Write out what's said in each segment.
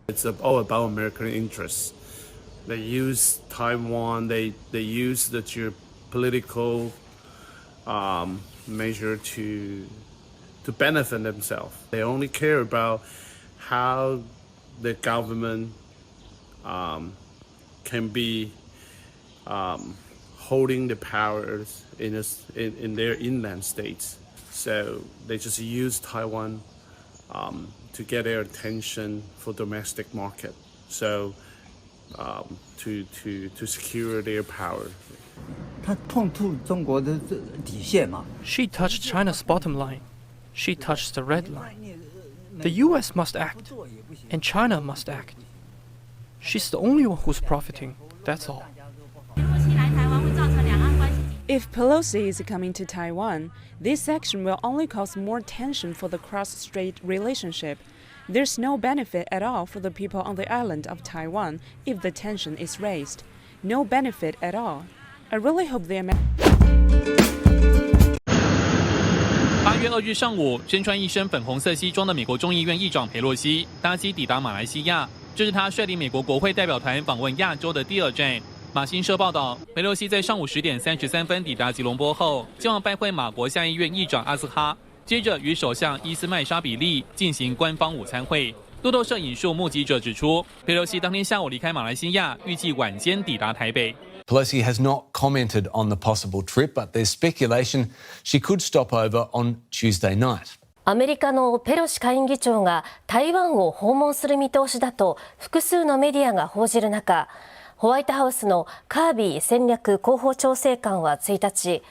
It's all about American interests. They use Taiwan. They use the geopolitical measure to benefit themselves. They only care about how the government can be holding the powers in their inland states. So they just use Taiwan to get their attention for domestic market. So to secure their power. 他碰触中国的底线嘛。 She touched China's bottom line. She touched the red line. The US must act, and China must act. She's the only one who's profiting, that's all. If Pelosi is coming to Taiwan, this action will only cause more tension for the cross-strait relationship. There's no benefit at all for the people on the island of Taiwan if the tension is raised. No benefit at all. I really hope the American... 8月2日上午，身穿一身粉红色西装的美国众议院议长裴洛西搭机抵达马来西亚，这是他率领美国国会代表团访问亚洲的第2站。马新社报道，裴洛西在上午10点33分抵达吉隆坡后，前往拜会马国下议院议长阿斯哈，接着与首相伊斯麦沙比利进行官方午餐会。路透社引述目击者指出，裴洛西当天下午离开马来西亚，预计晚间抵达台北。 Pelosi has not commented on the possible trip, but there's speculation she could stop over on Tuesday night. アメリカのペロシ下院議長が台湾を訪問する見通しだと複数のメディアが報じる中、ホワイトハウスのカービー戦略広報調整官は1日、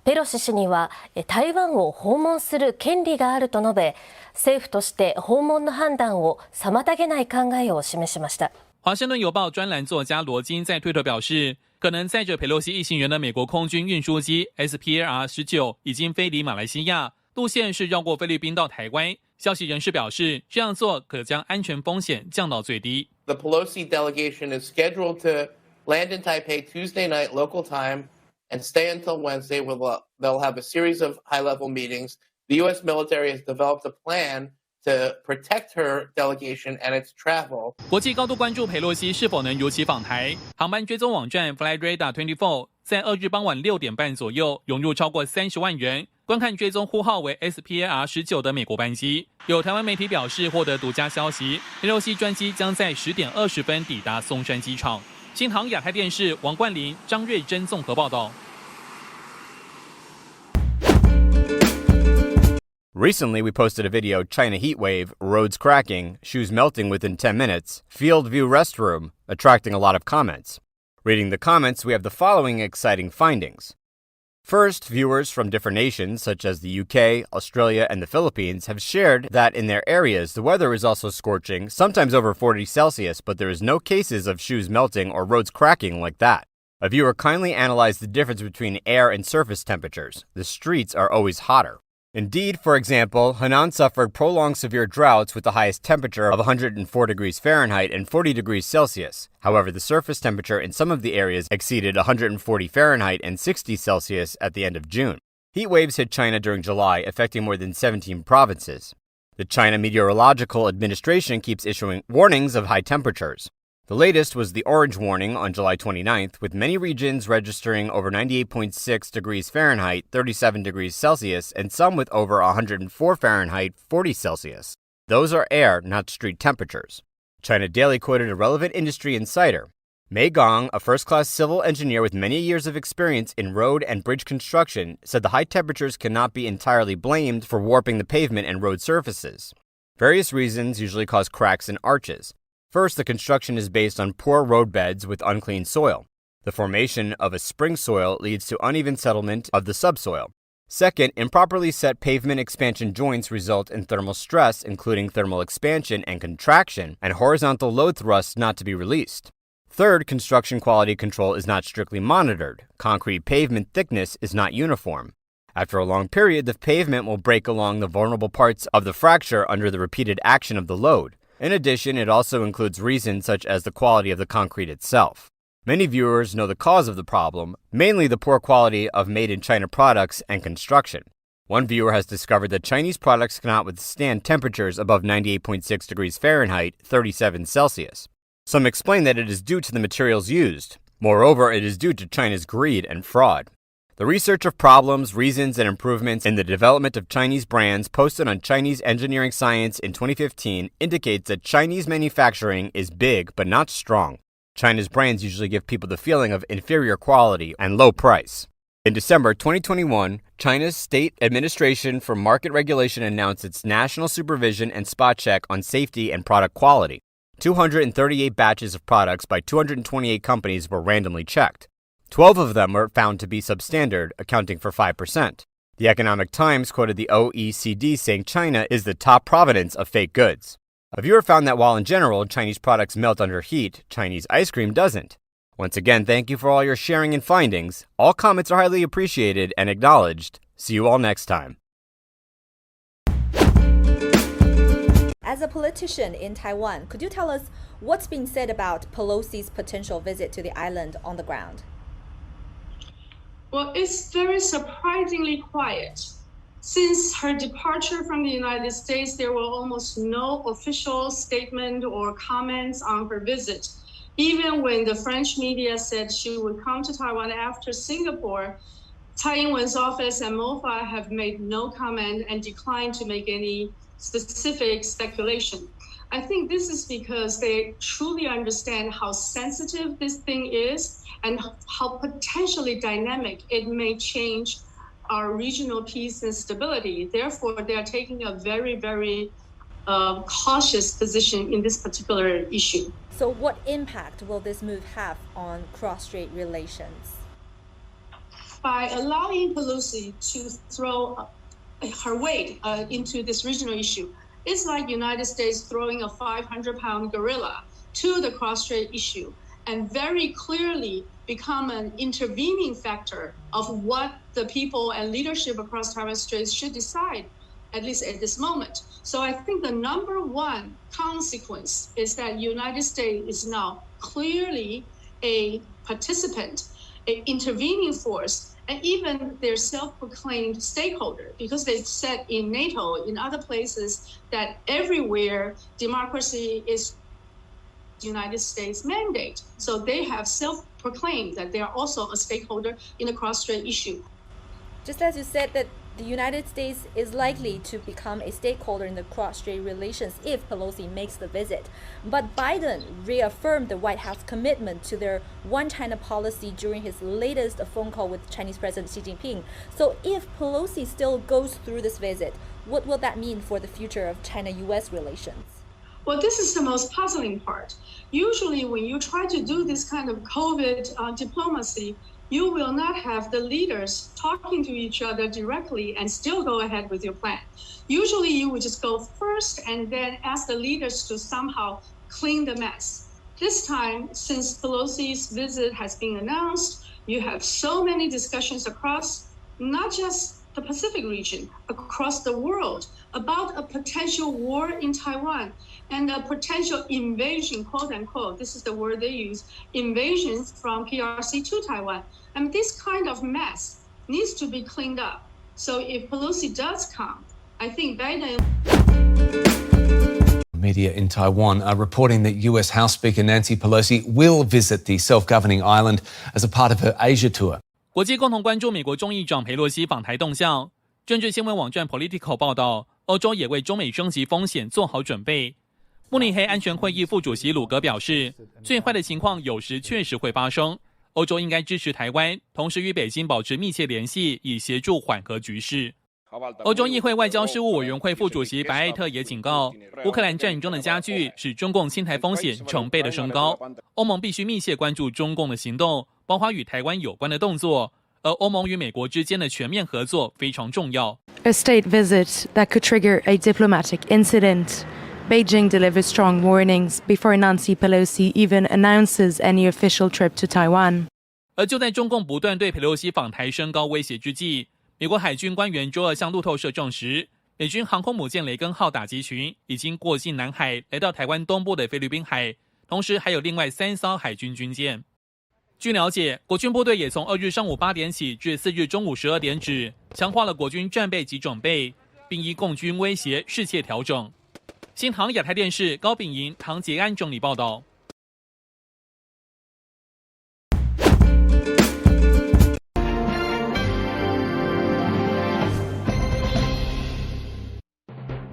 ペロシ氏には台湾を訪問する権利があると述べ、政府として訪問の判断を妨げない考えを示しました。华盛顿邮报专栏作家罗金在推特表示，可能载着佩洛西一行人的美国空军运输机 SPAR19 已经飞离马来西亚，路线是绕过菲律宾到台湾。消息人士表示，这样做可将安全风险降到最低。The Pelosi delegation is scheduled to land in Taipei Tuesday night local time and stay until Wednesday. They'll have a series of high-level meetings. The U.S. military has developed a plan to protect her delegation and its travel. 国际高度关注佩洛西是否能如期访台。航班追踪网站 Flightradar24 在2日傍晚6点半左右涌入超过30万人观看追踪呼号为 SPAR19 的美国班机。有台湾媒体表示获得独家消息，佩洛西专机将在10点20分抵达松山机场。新唐亚太电视王冠霖、张瑞珍综合报道。Recently, we posted a video, China heat wave, roads cracking, shoes melting within 10 minutes, field view restroom, attracting a lot of comments. Reading the comments, we have the following exciting findings. First, viewers from different nations, such as the UK, Australia, and the Philippines, have shared that in their areas, the weather is also scorching, sometimes over 40 Celsius, but there is no cases of shoes melting or roads cracking like that. A viewer kindly analyzed the difference between air and surface temperatures. The streets are always hotter. Indeed, for example, Henan suffered prolonged severe droughts with the highest temperature of 104 degrees Fahrenheit and 40 degrees Celsius. However, the surface temperature in some of the areas exceeded 140 Fahrenheit and 60 Celsius at the end of June. Heat waves hit China during July, affecting more than 17 provinces. The China Meteorological Administration keeps issuing warnings of high temperatures. The latest was the orange warning on July 29th, with many regions registering over 98.6 degrees Fahrenheit, 37 degrees Celsius, and some with over 104 Fahrenheit, 40 Celsius. Those are air, not street temperatures. China Daily quoted a relevant industry insider. Mei Gong, a first-class civil engineer with many years of experience in road and bridge construction, said the high temperatures cannot be entirely blamed for warping the pavement and road surfaces. Various reasons usually cause cracks and arches. First, the construction is based on poor road beds with unclean soil. The formation of a spring soil leads to uneven settlement of the subsoil. Second, improperly set pavement expansion joints result in thermal stress, including thermal expansion and contraction, and horizontal load thrusts not to be released. Third, construction quality control is not strictly monitored. Concrete pavement thickness is not uniform. After a long period, the pavement will break along the vulnerable parts of the fracture under the repeated action of the load. In addition, it also includes reasons such as the quality of the concrete itself. Many viewers know the cause of the problem, mainly the poor quality of made-in-China products and construction. One viewer has discovered that Chinese products cannot withstand temperatures above 98.6 degrees Fahrenheit, 37 Celsius. Some explain that it is due to the materials used. Moreover, it is due to China's greed and fraud. The research of problems, reasons, and improvements in the development of Chinese brands posted on Chinese Engineering Science in 2015 indicates that Chinese manufacturing is big but not strong. China's brands usually give people the feeling of inferior quality and low price. In December 2021, China's State Administration for Market Regulation announced its national supervision and spot check on safety and product quality. 238 batches of products by 228 companies were randomly checked. 12 of them were found to be substandard, accounting for 5%. The Economic Times quoted the OECD saying China is the top provenance of fake goods. A viewer found that while in general Chinese products melt under heat, Chinese ice cream doesn't. Once again, thank you for all your sharing and findings. All comments are highly appreciated and acknowledged. See you all next time. As a politician in Taiwan, could you tell us what's being said about Pelosi's potential visit to the island on the ground? Well, it's very surprisingly quiet. Since her departure from the United States, there were almost no official statement or comments on her visit. Even when the French media said she would come to Taiwan after Singapore, Tsai Ing-wen's office and MOFA have made no comment and declined to make any specific speculation. I think this is because they truly understand how sensitive this thing is and how potentially dynamic it may change our regional peace and stability. Therefore, they are taking a very, very cautious position in this particular issue. So what impact will this move have on cross-strait relations? By allowing Pelosi to throw her weight into this regional issue, it's like United States throwing a 500-pound gorilla to the cross-strait issue and very clearly become an intervening factor of what the people and leadership across Taiwan Straits should decide, at least at this moment. So I think the number one consequence is that United States is now clearly a participant, an intervening force, and even their self-proclaimed stakeholder, because they've said in NATO, in other places, that everywhere democracy is the United States mandate. So they have self-proclaimed that they are also a stakeholder in the cross-strait issue. Just as you said that the United States is likely to become a stakeholder in the cross-strait relations if Pelosi makes the visit. But Biden reaffirmed the White House commitment to their one China policy during his latest phone call with Chinese President Xi Jinping. So if Pelosi still goes through this visit, what will that mean for the future of China-US relations? Well, this is the most puzzling part. Usually when you try to do this kind of COVID diplomacy, you will not have the leaders talking to each other directly and still go ahead with your plan. Usually you would just go first and then ask the leaders to somehow clean the mess. This time, since Pelosi's visit has been announced, you have so many discussions across not just the Pacific region, across the world, about a potential war in Taiwan and a potential invasion, quote unquote, this is the word they use, invasion from PRC to Taiwan. And this kind of mess needs to be cleaned up. So if Pelosi does come, I think Biden... Media in Taiwan are reporting that US House Speaker Nancy Pelosi will visit the self-governing island as a part of her Asia tour. 国际共同关注美国众议长裴洛西访台动向。政治新闻网站 Politico 报道，欧洲也为中美升级风险做好准备。慕尼黑安全会议副主席鲁格表示，最坏的情况有时确实会发生，欧洲应该支持台湾，同时与北京保持密切联系，以协助缓和局势。欧洲议会外交事务委员会副主席白艾特也警告，乌克兰战争的加剧使中共侵台风险成倍的升高，欧盟必须密切关注中共的行动，包括与台湾有关的动作，而欧盟与美国之间的全面合作非常重要。A state visit that could trigger a diplomatic incident. Beijing delivers strong warnings before Nancy Pelosi even announces any official trip to Taiwan. 而就在中共不断对裴洛西访台升高威胁之际，美国海军官员周二向路透社证实，美军航空母舰雷根号打击群已经过境南海，来到台湾东部的菲律宾海，同时还有另外3艘海军军舰。据了解，国军部队也从2日上午8点起至4日中午12点止，强化了国军战备及准备，并依共军威胁适切调整。新唐亚太电视高秉莹、唐杰安整理报道。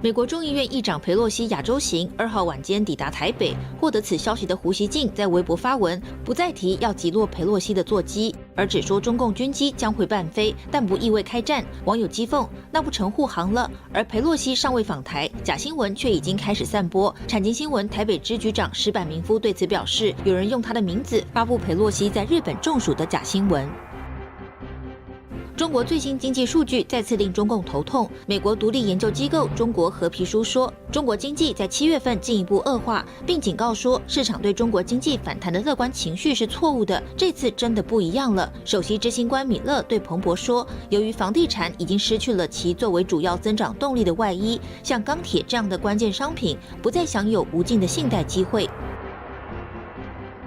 美国众议院议长裴洛西亚洲行2号晚间抵达台北，获得此消息的胡锡进在微博发文，不再提要击落裴洛西的座机，而只说中共军机将会伴飞，但不意味开战。网友讥讽：那不成护航了？而裴洛西尚未访台，假新闻却已经开始散播。产经新闻台北支局长石坂明夫对此表示，有人用他的名字发布裴洛西在日本中暑的假新闻。中国最新经济数据再次令中共头痛。美国独立研究机构中国和皮书说，中国经济在7月份进一步恶化，并警告说，市场对中国经济反弹的乐观情绪是错误的，这次真的不一样了。首席执行官米勒对彭博说，由于房地产已经失去了其作为主要增长动力的外衣，像钢铁这样的关键商品不再享有无尽的信贷机会。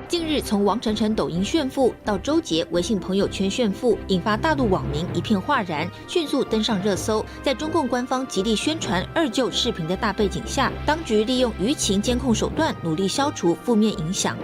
近日，从王晨晨抖音炫富到周杰微信朋友圈炫富，引发大陆网民一片哗然，迅速登上热搜。在中共官方极力宣传2救视频的大背景下，当局利用舆情监控手段，努力消除负面影响。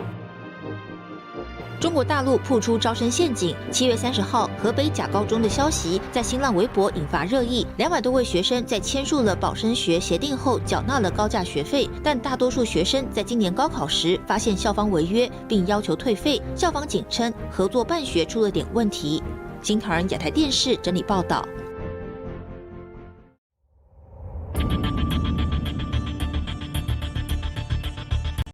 中国大陆曝出招生陷阱。7月30号，河北甲高中的消息在新浪微博引发热议，200多位学生在签署了保升学协定后缴纳了高价学费，但大多数学生在今年高考时发现校方违约，并要求退费。校方仅称合作办学出了点问题。新唐人亚太电视整理报道。